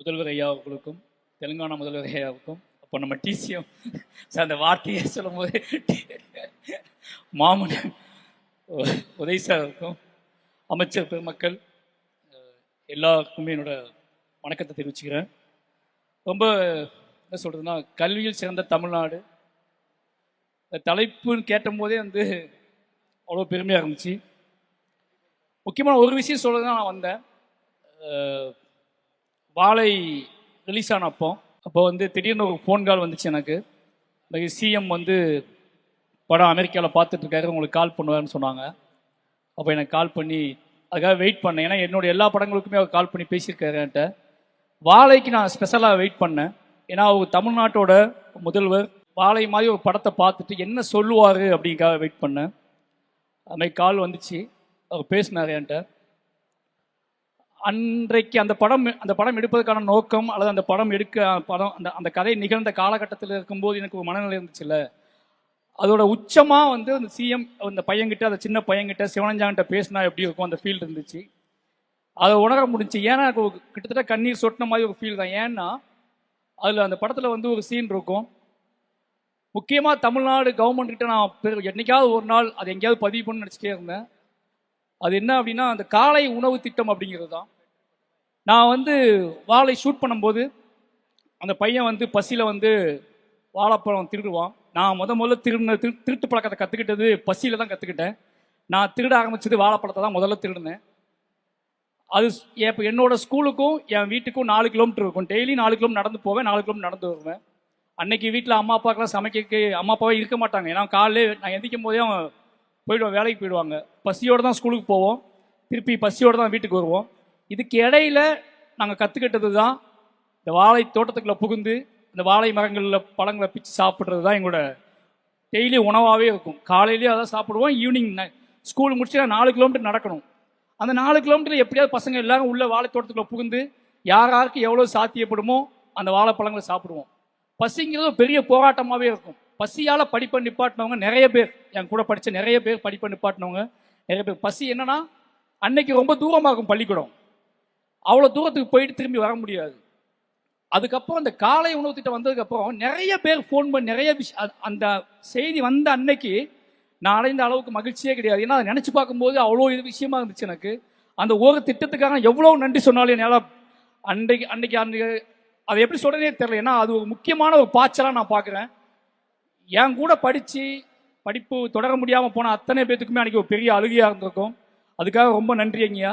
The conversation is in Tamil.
முதல்வர் ஐயா அவர்களுக்கும் தெலுங்கானா முதல்வர் ஐயாவுக்கும் அப்போ நம்ம டிசிஎம் அந்த வார்த்தையை சொல்லும் போது மாமன் உதய் சாருக்கும் அமைச்சர் பெருமக்கள் எல்லாருக்குமே என்னோட வணக்கத்தை தெரிவிச்சுக்கிறேன். ரொம்ப என்ன சொல்கிறதுனா, கல்வியில் சிறந்த தமிழ்நாடு தலைப்புன்னு கேட்டபோதே அவ்வளோ பெருமையாக இருந்துச்சு. முக்கியமான ஒரு விஷயம் சொல்கிறது தான் நான் வந்தேன். வாழை ரிலீஸ் ஆனப்போ திடீர்னு ஒரு ஃபோன் கால் வந்துச்சு எனக்கு. சிஎம் படம் அமெரிக்காவில் பார்த்துட்ருக்காரு, உங்களுக்கு கால் பண்ணுவாருன்னு சொன்னாங்க. அப்போ எனக்கு கால் பண்ணி அதுக்காக வெயிட் பண்ணேன். ஏன்னா என்னோட எல்லா படங்களுக்குமே அவர் கால் பண்ணி பேசியிருக்காரு என்கிட்ட. வாழைக்கு நான் ஸ்பெஷலாக வெயிட் பண்ணேன். ஏன்னா அவர் தமிழ்நாட்டோட முதல்வர். வாழை மாதிரி ஒரு படத்தை பார்த்துட்டு என்ன சொல்லுவார் அப்படிங்கிறக்காக வெயிட் பண்ணேன். அதுமாதிரி கால் வந்துச்சு, அவர் பேசினார் என்கிட்ட. அன்றைக்கு அந்த படம் எடுப்பதற்கான நோக்கம் அல்லது அந்த படம் அந்த கதை நிகழ்ந்த காலகட்டத்தில் இருக்கும்போது எனக்கு ஒரு மனநிலை இருந்துச்சுல்ல, அதோட உச்சமாக அந்த சிஎம் அந்த பையன்கிட்ட, அந்த சின்ன பையன்கிட்ட சிவனஞ்சாங்கிட்ட பேசினா எப்படி இருக்கும் அந்த ஃபீல் இருந்துச்சு. அதை உணர முடிஞ்சு. ஏன்னா எனக்கு கிட்டத்தட்ட கண்ணீர் சொட்டின மாதிரி ஒரு ஃபீல் தான். ஏன்னா அதில் அந்த படத்தில் ஒரு சீன் இருக்கும். முக்கியமாக தமிழ்நாடு கவர்மெண்ட்கிட்ட நான் என்னைக்காவது ஒரு நாள் அது எங்கேயாவது பதிவு பண்ணு நினச்சிட்டே இருந்தேன். அது என்ன அப்படின்னா, அந்த காலை உணவு திட்டம் அப்படிங்கிறது தான். நான் வாழை ஷூட் பண்ணும்போது அந்த பையன் பசியில் வாழைப்பழம் திருடுவான். நான் முதல்ல திருட்டு பழக்கத்தை கற்றுக்கிட்டது பசியில் தான் கற்றுக்கிட்டேன். நான் திருட ஆரம்பிச்சது வாழைப்பழத்தை தான் முதல்ல திருடினேன். அது இப்போ என்னோட ஸ்கூலுக்கும் என் வீட்டுக்கும் 4 கிலோமீட்டர் இருக்கும். டெய்லி 4 கிலோமீட்டர் நடந்து போவேன், 4 கிலோமீட்டர் நடந்து வருவேன். அன்னைக்கு வீட்டில் அம்மா அப்பாக்கெல்லாம் சமைக்க அம்மா அப்பாவே இருக்க மாட்டாங்க. ஏன்னா காலையில் நான் எந்திக்கும் போதே அவன் போயிடுவோம், வேலைக்கு போயிடுவாங்க. பசியோடு தான் ஸ்கூலுக்கு போவோம், திருப்பி பசியோடு தான் வீட்டுக்கு வருவோம். இதுக்கு இடையில நாங்கள் கற்றுக்கிட்டது தான் இந்த வாழை தோட்டத்துக்குள்ளே புகுந்து இந்த வாழை மரங்களில் பழங்களை பிச்சு சாப்பிட்றது தான் எங்களோட டெய்லி உணவாகவே இருக்கும். காலையிலேயே அதான் சாப்பிடுவோம். ஈவினிங் ஸ்கூல் முடிச்சு 4 கிலோமீட்டர் நடக்கணும். அந்த 4 கிலோமீட்டர் எப்படியாவது பசங்க எல்லாரும் உள்ள வாழை தோட்டத்துக்குள்ளே புகுந்து யாருக்கு எவ்வளோ சாத்தியப்படுமோ அந்த வாழைப்பழங்களை சாப்பிடுவோம். பசிங்கிறது ஒரு பெரிய போராட்டமாகவே இருக்கும். பசியால் படிப்பை நிப்பாட்டினவங்க நிறைய பேர், என் கூட படித்த நிறைய பேர் படிப்பை நிப்பாட்டினவங்க நிறைய பேர். பசி என்னன்னா, அன்னைக்கு ரொம்ப தூரமாகும் பள்ளிக்கூடம், அவ்வளோ தூரத்துக்கு போயிட்டு திரும்பி வர முடியாது. அதுக்கப்புறம் அந்த காலை உணவு திட்டம் வந்ததுக்கப்புறம் நிறைய பேர் ஃபோன் பண்ணி நிறைய அந்த செய்தி வந்த அன்னைக்கு நான் அடைந்த அளவுக்கு மகிழ்ச்சியே கிடையாது. ஏன்னா அதை நினச்சி பார்க்கும்போது அவ்வளோ இது விஷயமா இருந்துச்சு எனக்கு. அந்த ஒரு திட்டத்துக்காக எவ்வளோ நன்றி சொன்னாலும் என்னால் அன்னைக்கு அதை எப்படி சொல்கிறதே தெரியல. ஏன்னா அது ஒரு முக்கியமான ஒரு பாய்ச்சலாக நான் பார்க்குறேன். என் கூட படிப்பு தொடர முடியாமல் போன அத்தனை பேத்துக்குமே அன்றைக்கி ஒரு பெரிய அழுகையாக இருந்திருக்கும். அதுக்காக ரொம்ப நன்றி ஐயா.